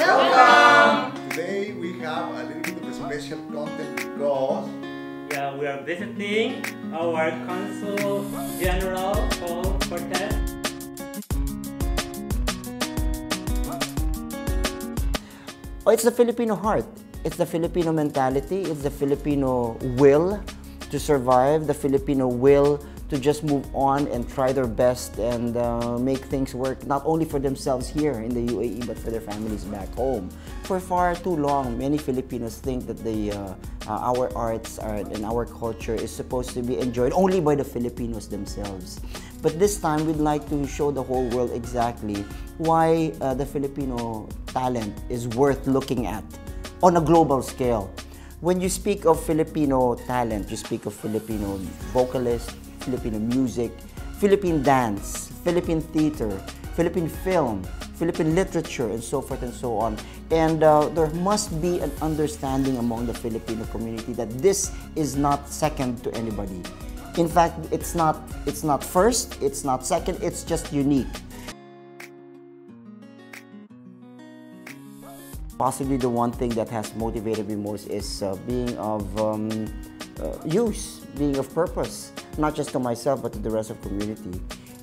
Welcome! Today we have a little bit of a special content because we are visiting our Consul General Paul Cortez. Oh, it's the Filipino heart. It's the Filipino mentality. It's the Filipino will to survive, the Filipino will to just move on and try their best and make things work not only for themselves here in the UAE but for their families back home. For far too long, many Filipinos think that our arts and our culture is supposed to be enjoyed only by the Filipinos themselves. But this time, we'd like to show the whole world exactly why the Filipino talent is worth looking at on a global scale. When you speak of Filipino talent, you speak of Filipino vocalists, Filipino music, Philippine dance, Philippine theater, Philippine film, Philippine literature, and so forth and so on. And there must be an understanding among the Filipino community that this is not second to anybody. In fact, it's not first, it's not second, it's just unique. Possibly the one thing that has motivated me most is being of use, being of purpose, not just to myself but to the rest of the community.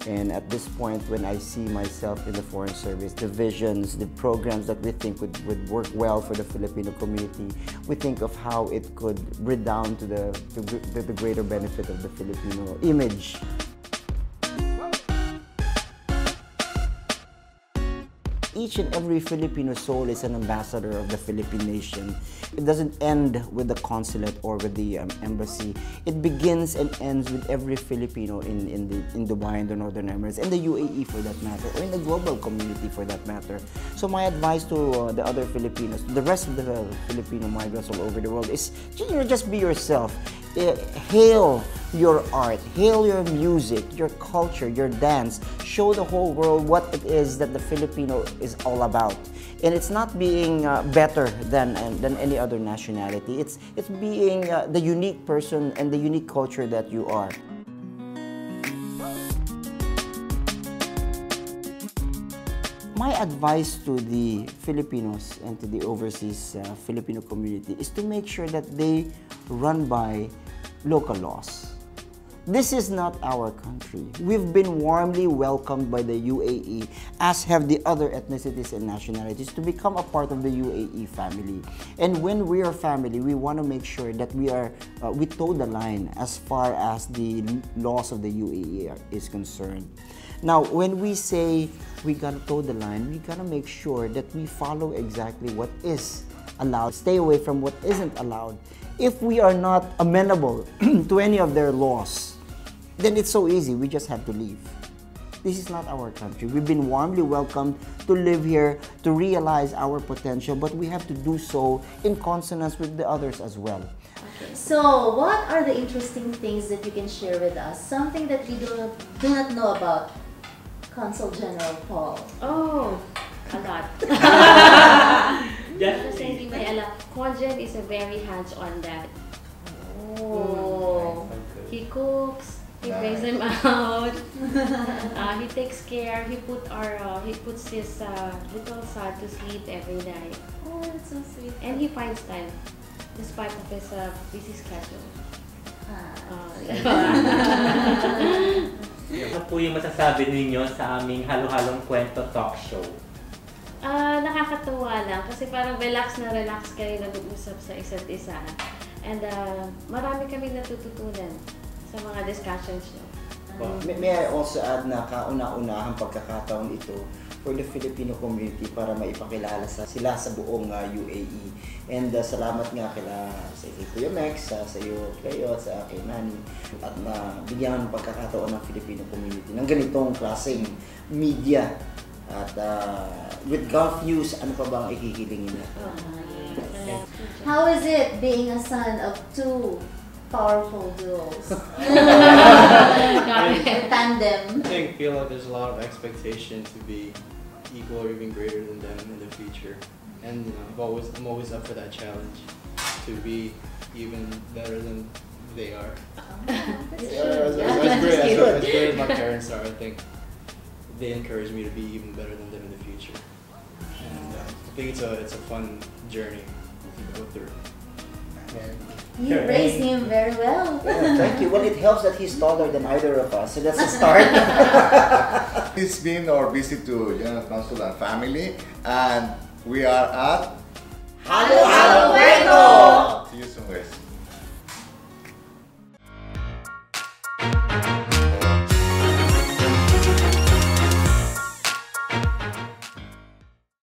And at this point, when I see myself in the Foreign Service, the visions, the programs that we think would work well for the Filipino community, we think of how it could redound to the greater benefit of the Filipino image. Each and every Filipino soul is an ambassador of the Philippine nation. It doesn't end with the consulate or with the embassy. It begins and ends with every Filipino in Dubai and the Northern Emirates, and the UAE for that matter, or in the global community for that matter. So my advice to the other Filipinos, the rest of the Filipino migrants all over the world is, just be yourself. Hail your art, hail your music, your culture, your dance. Show the whole world what it is that the Filipino is all about. And it's not being better than any other nationality. It's being the unique person and the unique culture that you are. My advice to the Filipinos and to the overseas Filipino community is to make sure that they run by local laws. This is not our country. We've been warmly welcomed by the UAE, as have the other ethnicities and nationalities, to become a part of the UAE family. And when we are family, we want to make sure that we toe the line as far as the laws of the UAE is concerned. Now, when we say we gotta toe the line, we gotta make sure that we follow exactly what is allowed, stay away from what isn't allowed. If we are not amenable to any of their laws, then it's so easy, we just have to leave. This is not our country. We've been warmly welcomed to live here, to realize our potential, but we have to do so in consonance with the others as well. Okay. So, what are the interesting things that you can share with us? Something that we do not know about Consul General Paul? Oh, a lot. Kasi hindi may alam. Conjen is a very hands-on dad. Oh. He cooks. He brings them out. He takes care. He puts his little son to sleep every night. Oh, that's so sweet. And he finds time, despite of his busy schedule. Ano po yung masasabi ninyo sa aming Halo-Halong Kwento Talk Show? Nakakatuwa lang kasi parang relax kayo nag-uusap sa isa't isa. And marami kaming natututunan sa mga discussions nyo. May I also add na kauna-unahang pagkakataon ito for the Filipino community para maipakilala sila sa buong UAE. And salamat nga sa Kuya Mex, sa iyo, Cleo, sa kay Nani, at bigyan ng pagkakataon ng Filipino community ng ganitong klaseng media. At with golf news, ano pa bang ihihilingin natin? How is it being a son of two powerful duos? Tandem. I feel like there's a lot of expectation to be equal or even greater than them in the future, and I'm always up for that challenge to be even better than they are. As great as my parents are, I think they encourage me to be even better than them in the future. And, think it's a fun journey to go through. You raised him very well. Yeah, thank you. Well, it helps that he's taller than either of us, so that's a start. It's been our visit to General Consul and family, and we are at Halo-Halong! See you soon, guys.